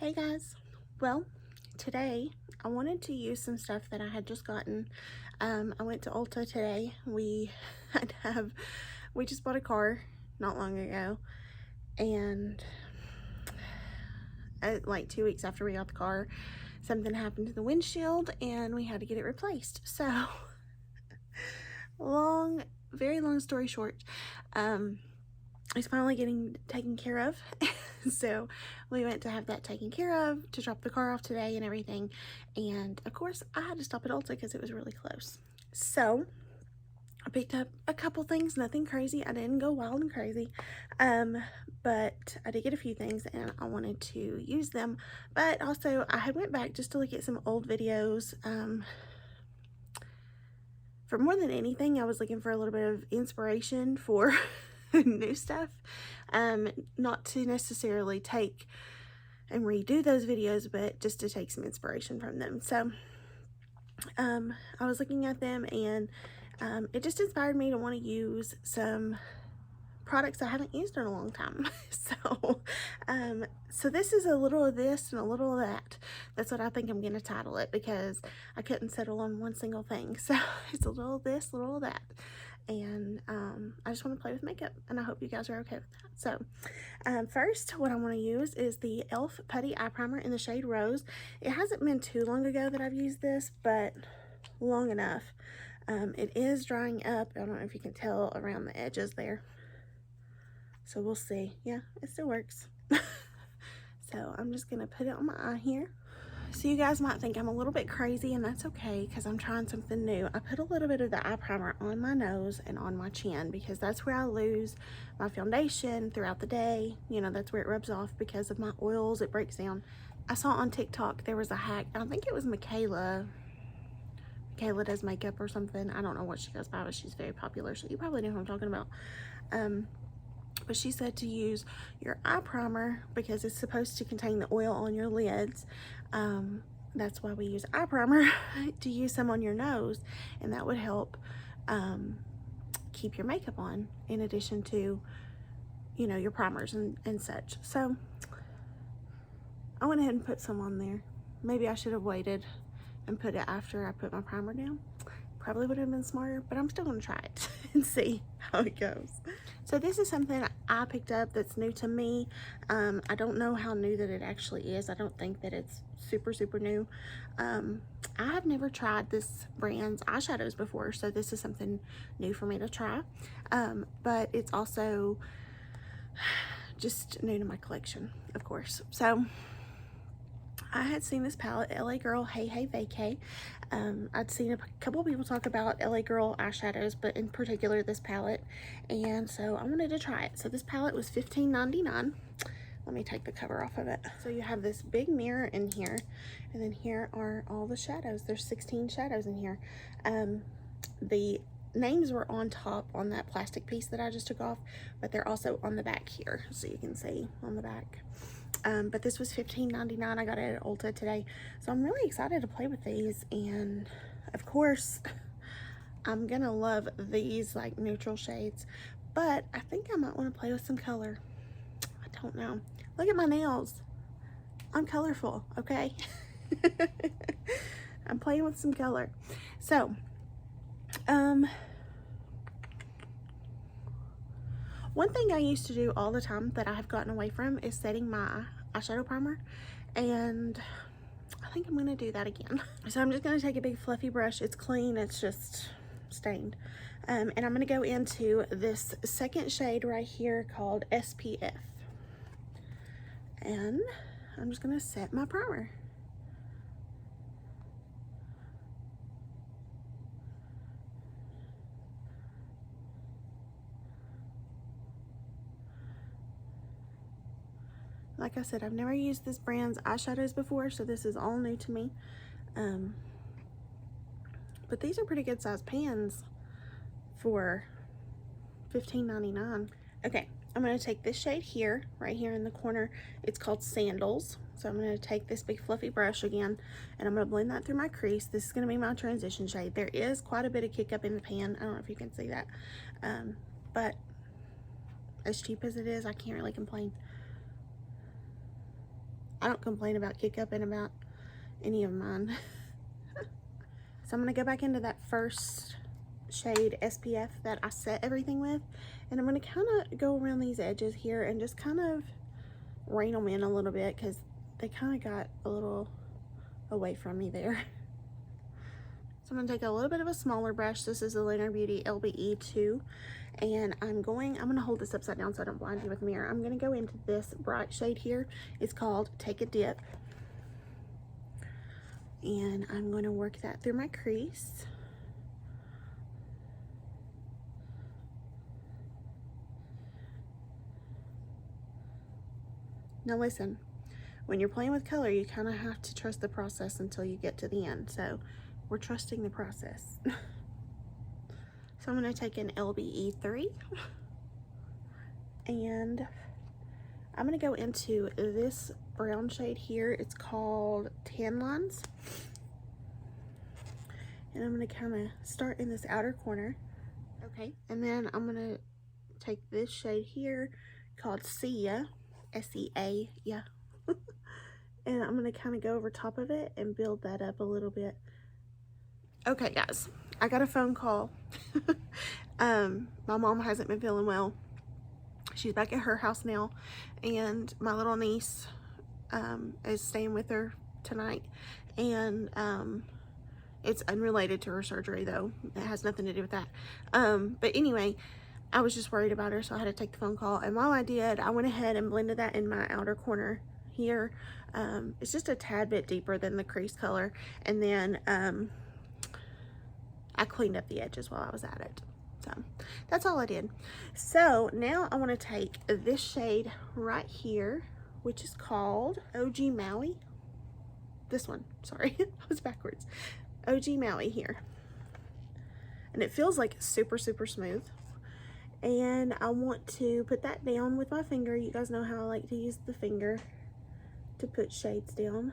Hey guys, well, today I wanted to use some stuff that I had just gotten. I went to Ulta today. had have we just bought a car not long ago, and like 2 weeks after we got the car, something happened to the windshield and we had to get it replaced. So very long story short, it's finally getting taken care of. So we went to have that taken care of, to drop the car off today and everything. And of course I had to stop at Ulta because it was really close. So I picked up a couple things, nothing crazy. I didn't go wild and crazy. But I did get a few things and I wanted to use them. But also I had went back just to look at some old videos. For more than anything, I was looking for a little bit of inspiration for new stuff. Not to necessarily take and redo those videos, but just to take some inspiration from them. So I was looking at them and it just inspired me to want to use some products I haven't used in a long time. So this is a little of this and a little of that. That's what I think I'm going to title it, because I couldn't settle on one single thing. So it's a little of this, a little of that. And I just want to play with makeup, and I hope you guys are okay with that. So first, what I want to use is the e.l.f. Putty Eye Primer in the shade Rose. It hasn't been too long ago that I've used this, but long enough. It is drying up. I don't know if you can tell around the edges there. So we'll see. Yeah, it still works. So I'm just going to put it on my eye here. So you guys might think I'm a little bit crazy, and that's okay because I'm trying something new. I put a little bit of the eye primer on my nose and on my chin because that's where I lose my foundation throughout the day. You know, that's where it rubs off because of my oils. It breaks down. I saw on TikTok there was a hack. I think it was Michaela. Michaela does makeup or something. I don't know what she goes by, but she's very popular, so you probably know who I'm talking about. But she said to use your eye primer because it's supposed to contain the oil on your lids. That's why we use eye primer, to use some on your nose, and that would help keep your makeup on, in addition to, you know, your primers and such. So I went ahead and put some on there. Maybe I should have waited and put it after I put my primer down. Probably would have been smarter, but I'm still going to try it and see how it goes. So this is something I picked up that's new to me. I don't know how new that it actually is. I don't think that it's super new. I have never tried this brand's eyeshadows before, so this is something new for me to try. But it's also just new to my collection, of course. So I had seen this palette, LA Girl Hey Hey Vacay. I'd seen a couple people talk about LA Girl eyeshadows, but in particular this palette, and so I wanted to try it. So this palette was $15.99. Let me take the cover off of it. So you have this big mirror in here, and then here are all the shadows. There's 16 shadows in here. The names were on top on that plastic piece that I just took off, but they're also on the back here, so you can see on the back. But this was $15.99. I got it at Ulta today, so I'm really excited to play with these. And of course I'm gonna love these like neutral shades, but I think I might want to play with some color. I don't know. Look at my nails. I'm colorful, okay? I'm playing with some color. So one thing I used to do all the time that I have gotten away from is setting my eyeshadow primer, and I think I'm gonna do that again. So I'm just gonna take a big fluffy brush. It's clean, it's just stained. And I'm gonna go into this second shade right here called SPF. And I'm just gonna set my primer. Like I said, I've never used this brand's eyeshadows before, so this is all new to me. But these are pretty good sized pans for $15.99. Okay, I'm going to take this shade here, right here in the corner. It's called Sandals. So I'm going to take this big fluffy brush again, and I'm going to blend that through my crease. This is going to be my transition shade. There is quite a bit of kick up in the pan. I don't know if you can see that. But as cheap as it is, I can't really complain. I don't complain about Kick Up and about any of mine. So I'm going to go back into that first shade SPF that I set everything with, and I'm going to kind of go around these edges here and just kind of rein them in a little bit because they kind of got a little away from me there. So I'm going to take a little bit of a smaller brush. This is the Lunar Beauty LBE2, and I'm going to hold this upside down so I don't blind you with the mirror. I'm going to go into this bright shade here. It's called Take a Dip, and I'm going to work that through my crease. Now listen, when you're playing with color, you kind of have to trust the process until you get to the end. So we're trusting the process. So I'm going to take an LBE3, and I'm going to go into this brown shade here. It's called Tan Lines. And I'm going to kind of start in this outer corner. Okay, and then I'm going to take this shade here called Sia, S-E-A, yeah. And I'm going to kind of go over top of it and build that up a little bit. Okay, guys, I got a phone call. My mom hasn't been feeling well. She's back at her house now, and my little niece is staying with her tonight, and it's unrelated to her surgery, though. It has nothing to do with that. But anyway, I was just worried about her, so I had to take the phone call. And while I did, I went ahead and blended that in my outer corner here. It's just a tad bit deeper than the crease color. And then I cleaned up the edges while I was at it. So that's all I did. So now I want to take this shade right here, which is called OG Maui. This one, sorry, I was backwards. OG Maui here. And it feels like super, super smooth. And I want to put that down with my finger. You guys know how I like to use the finger to put shades down.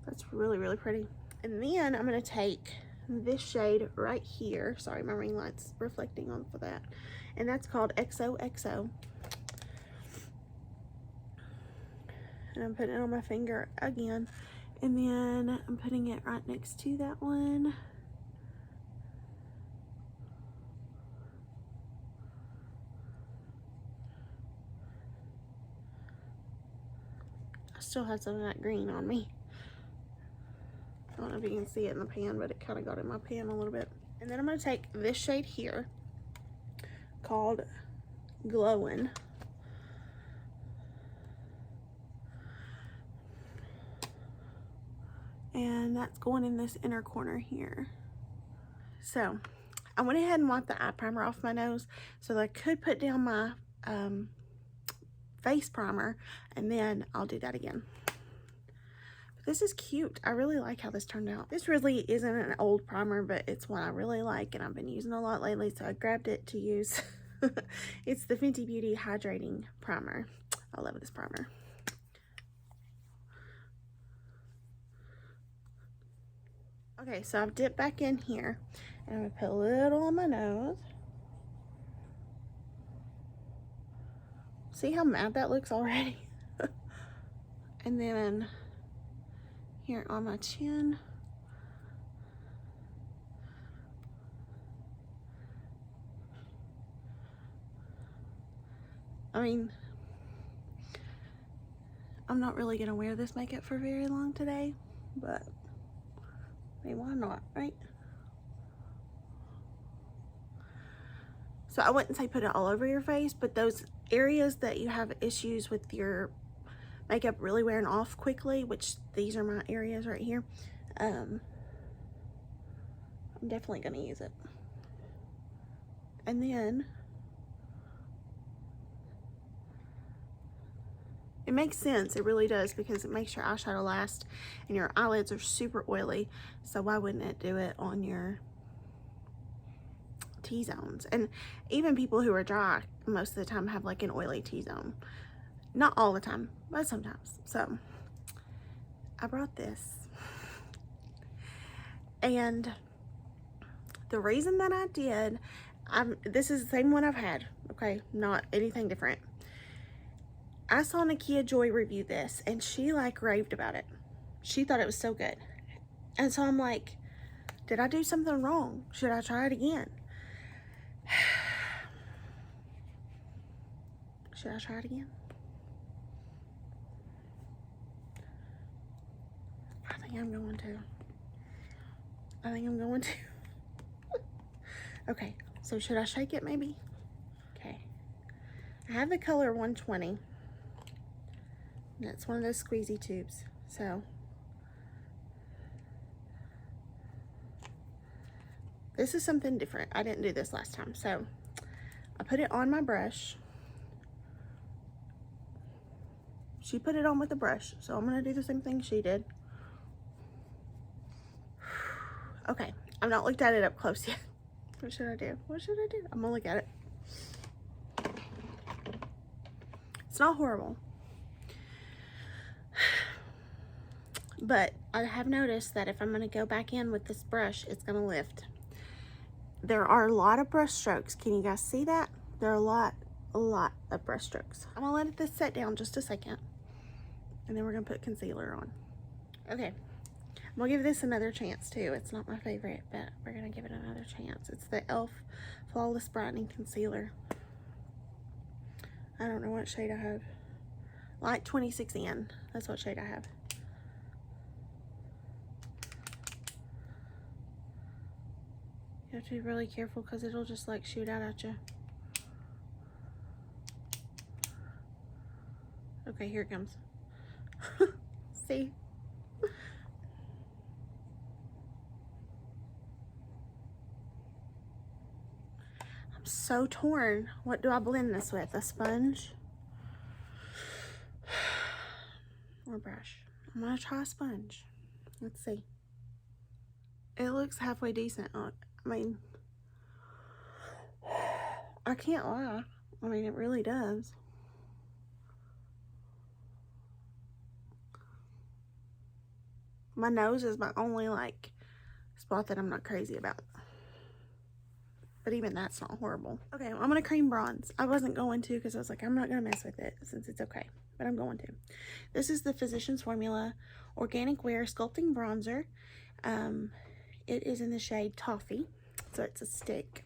That's really, really pretty. And then I'm going to take this shade right here. Sorry, my ring light's reflecting off of that. And that's called XOXO. And I'm putting it on my finger again. And then I'm putting it right next to that one. I still have some of that green on me. I don't know if you can see it in the pan, but it kind of got in my pan a little bit. And then I'm going to take this shade here called Glowin'. And that's going in this inner corner here. So I went ahead and wiped the eye primer off my nose so that I could put down my face primer, and then I'll do that again. This is cute. I really like how this turned out. This really isn't an old primer, but it's one I really like, and I've been using a lot lately, so I grabbed it to use. It's the Fenty Beauty Hydrating Primer. I love this primer. Okay, so I've dipped back in here, and I'm going to put a little on my nose. See how matte that looks already? And then here on my chin. I mean, I'm not really gonna wear this makeup for very long today, but I mean, why not, right? So I wouldn't say put it all over your face, but those areas that you have issues with your makeup really wearing off quickly, which these are my areas right here, I'm definitely gonna use it. And then it makes sense, it really does, because it makes your eyeshadow last, and your eyelids are super oily, so why wouldn't it do it on your T-zones. And even people who are dry most of the time have like an oily T-zone. Not all the time, but sometimes. So I brought this. And the reason that I did, this is the same one I've had, okay? Not anything different. I saw Nakia Joy review this, and she like raved about it. She thought it was so good. And so I'm like, did I do something wrong? Should I try it again? Should I try it again? I think I'm going to. I think I'm going to. Okay, so should I shake it maybe? Okay. I have the color 120. That's one of those squeezy tubes. So this is something different. I didn't do this last time. So I put it on my brush. She put it on with the brush, so I'm gonna do the same thing she did. Okay, I've not looked at it up close yet. What should I do? What should I do? I'm gonna look at it. It's not horrible. But I have noticed that if I'm gonna go back in with this brush, it's gonna lift. There are a lot of brush strokes. Can you guys see that? There are a lot of brush strokes. I'm gonna let this set down just a second. And then we're gonna put concealer on. Okay, I'm gonna give this another chance too. It's not my favorite, but we're gonna give it another chance. It's the e.l.f. Flawless Brightening Concealer. I don't know what shade I have. Light 26N, that's what shade I have. You have to be really careful because it'll just like shoot out at you. Okay, here it comes. See? I'm so torn. What do I blend this with? A sponge? Or brush? I'm gonna try a sponge. Let's see. It looks halfway decent. I mean, I can't lie. I mean, it really does. My nose is my only like spot that I'm not crazy about. But even that's not horrible. Okay, well, I'm gonna cream bronze. I wasn't going to because I was like, I'm not gonna mess with it since it's okay. But I'm going to. This is the Physicians Formula Organic Wear Sculpting Bronzer. It is in the shade Toffee. So it's a stick.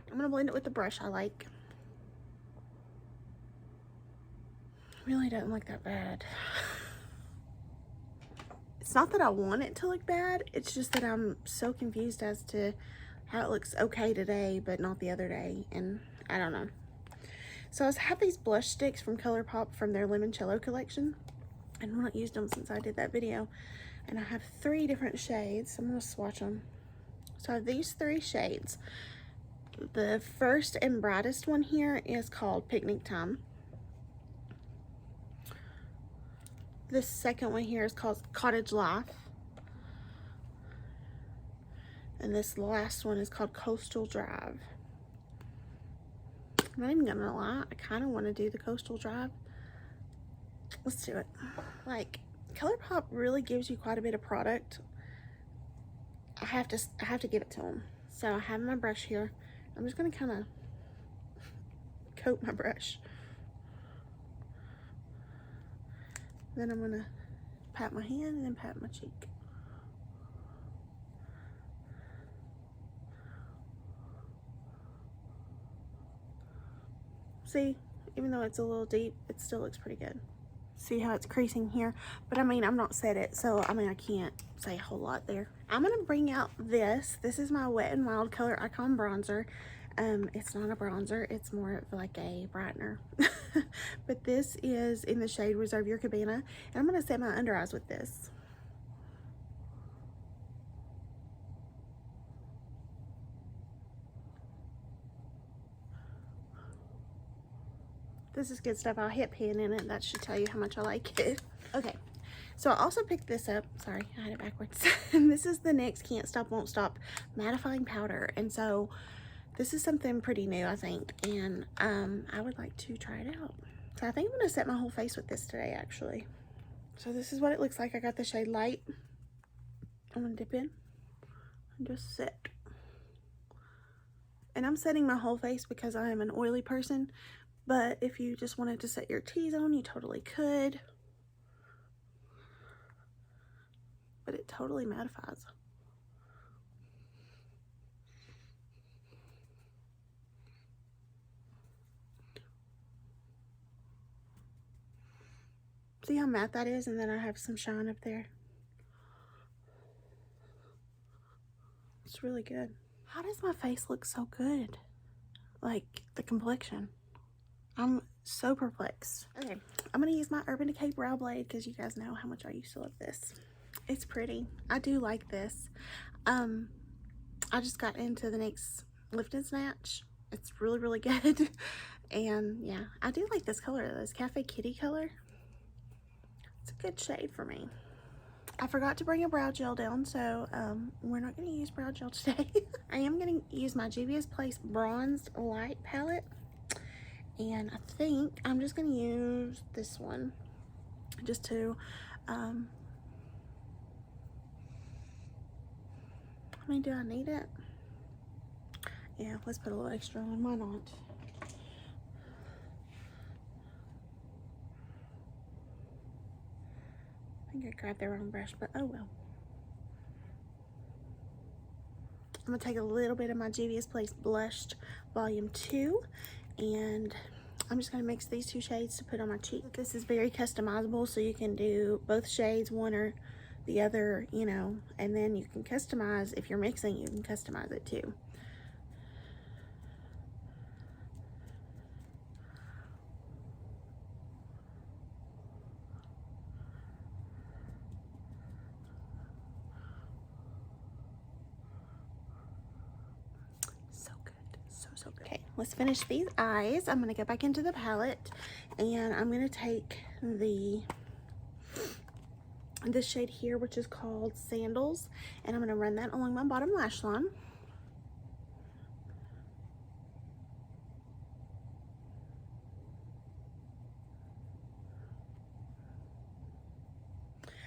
I'm gonna blend it with the brush I like. Really doesn't look that bad. It's not that I want it to look bad, it's just that I'm so confused as to how it looks okay today but not the other day, and I don't know. So I have these blush sticks from ColourPop from their Limoncello collection, and I've not used them since I did that video, and I have 3 different shades. I'm gonna swatch them. So I have these 3 shades. The first and brightest one here is called Picnic Time. This second one here is called Cottage Life. And this last one is called Coastal Drive. I'm not even gonna lie, I kind of want to do the Coastal Drive. Let's do it. Like, ColourPop really gives you quite a bit of product. I have to give it to them. So I have my brush here. I'm just gonna kind of coat my brush. Then I'm gonna pat my hand and then pat my cheek. See, even though it's a little deep, it still looks pretty good. See how it's creasing here? But I mean, I'm not set it, so I mean, I can't say a whole lot there. I'm gonna bring out this. This is my Wet n Wild Color Icon Bronzer. It's not a bronzer, it's more of like a brightener. But this is in the shade Reserve Your Cabana, and I'm gonna set my under eyes with this. This is good stuff. I'll hit pan in it. That should tell you how much I like it. Okay, so I also picked this up. Sorry, I had it backwards. And this is the NYX Can't Stop Won't Stop mattifying powder. And so This is something pretty new, I think, and I would like to try it out. So I think I'm going to set my whole face with this today, actually. So this is what it looks like. I got the shade Light. I'm going to dip in and just set. And I'm setting my whole face because I am an oily person, but if you just wanted to set your T-zone, you totally could. But it totally mattifies. See how matte that is? And then I have some shine up there. It's really good. How does my face look so good? Like the complexion. I'm so perplexed. Okay, I'm gonna use my Urban Decay Brow Blade because you guys know how much I used to love this. It's pretty. I do like this. I just got into the NYX Lift and Snatch. It's really, really good. And yeah, I do like this color, this Cafe Kitty color. It's a good shade for me. I forgot to bring a brow gel down, so we're not going to use brow gel today. I am going to use my Juvia's Place Bronzed Light palette. And I think I'm just going to use this one just to, I mean, do I need it? Yeah, let's put a little extra on. Why not? I think I grabbed the wrong brush, but oh well. I'm going to take a little bit of my Juvia's Place Blushed Volume 2, and I'm just going to mix these two shades to put on my cheek. This is very customizable, so you can do both shades, one or the other, you know, and then you can customize. If you're mixing, you can customize it too. So good. Okay, let's finish these eyes. I'm going to go back into the palette, and I'm going to take this shade here, which is called Sandals, and I'm going to run that along my bottom lash line.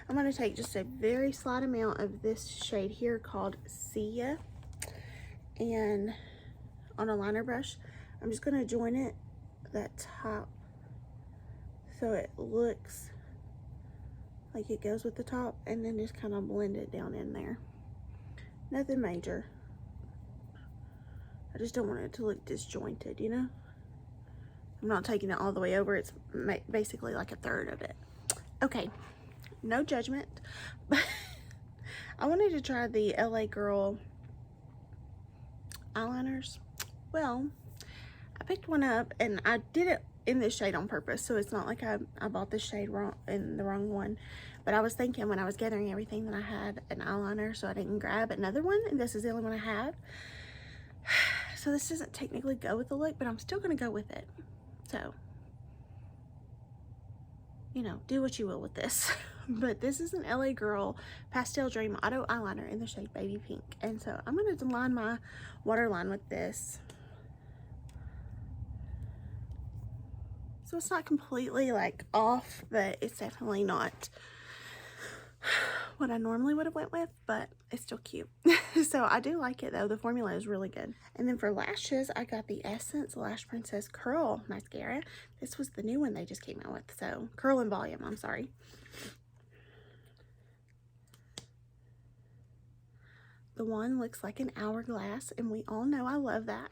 I'm going to take just a very slight amount of this shade here called Sia, and on a liner brush, I'm just going to join it, that top, so it looks like it goes with the top, and then just kind of blend it down in there. Nothing major. I just don't want it to look disjointed, you know? I'm not taking it all the way over. It's basically like a third of it. Okay, no judgment, but I wanted to try the LA Girl eyeliners. Well, I picked one up, and I did it in this shade on purpose, so it's not like I bought this shade wrong, in the wrong one. But I was thinking when I was gathering everything that I had an eyeliner, so I didn't grab another one, and this is the only one I have. So this doesn't technically go with the look, but I'm still gonna go with it. So, you know, do what you will with this. But this is an LA Girl Pastel Dream Auto Eyeliner in the shade Baby Pink. And so I'm gonna line my waterline with this. So it's not completely like off, but it's definitely not what I normally would have went with, but it's still cute. So I do like it though. The formula is really good. And then for lashes, I got the Essence Lash Princess Curl Mascara. This was the new one they just came out with. So Curl and Volume, I'm sorry. The one looks like an hourglass, and we all know I love that.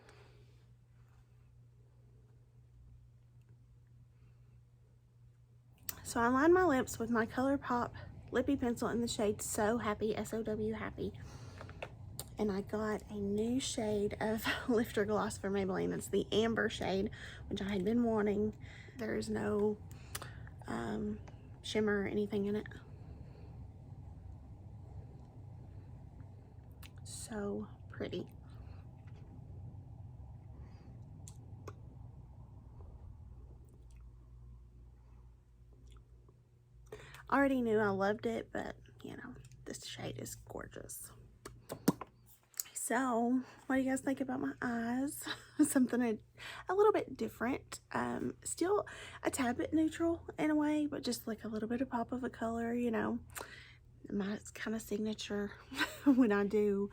So I lined my lips with my ColourPop Lippy Pencil in the shade So Happy, S-O-W Happy. And I got a new shade of Lifter Gloss for Maybelline. It's the Amber shade, which I had been wanting. There's no shimmer or anything in it. So pretty. I already knew I loved it, but you know, this shade is gorgeous. So, what do you guys think about my eyes? Something a little bit different. Still a tad bit neutral in a way, but just like a little bit of pop of a color, you know. My kind of signature when I do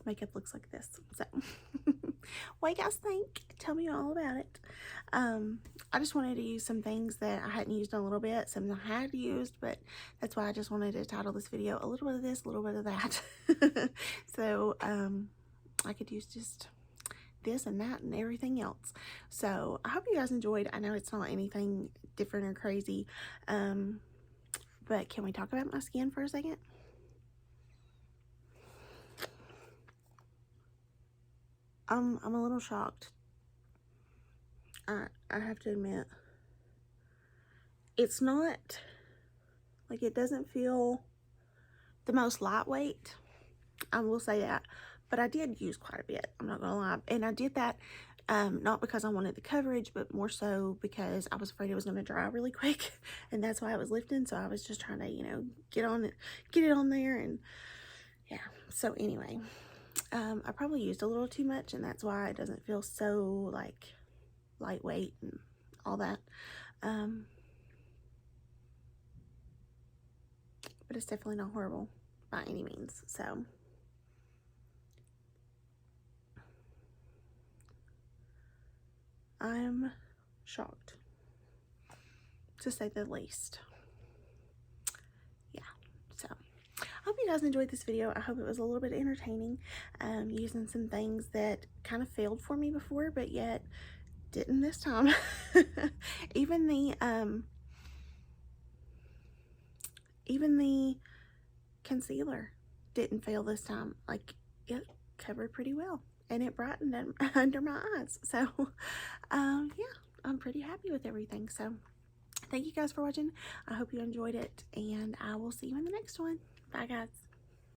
makeup looks like this. So, what do you guys think? Tell me all about it. I just wanted to use some things that I hadn't used in a little bit, some I had used, but that's why I just wanted to title this video a little bit of this, a little bit of that. So, I could use just this and that and everything else. So, I hope you guys enjoyed. I know it's not anything different or crazy, but can we talk about my skin for a second? I'm a little shocked. I have to admit, it's not like, it doesn't feel the most lightweight. I will say that, but I did use quite a bit. I'm not gonna lie, and I did that not because I wanted the coverage, but more so because I was afraid it was gonna dry really quick, and that's why I was lifting. So I was just trying to, you know, get it on there, and yeah. So anyway, I probably used a little too much, and that's why it doesn't feel so like lightweight and all that. But it's definitely not horrible by any means. So I'm shocked, to say the least. Yeah, so I hope you guys enjoyed this video. I hope it was a little bit entertaining, using some things that kind of failed for me before, but yet didn't this time. Even the concealer didn't fail this time. Like, it covered pretty well, and it brightened under my eyes. So yeah, I'm pretty happy with everything. So thank you guys for watching. I hope you enjoyed it, and I will see you in the next one. Bye, guys.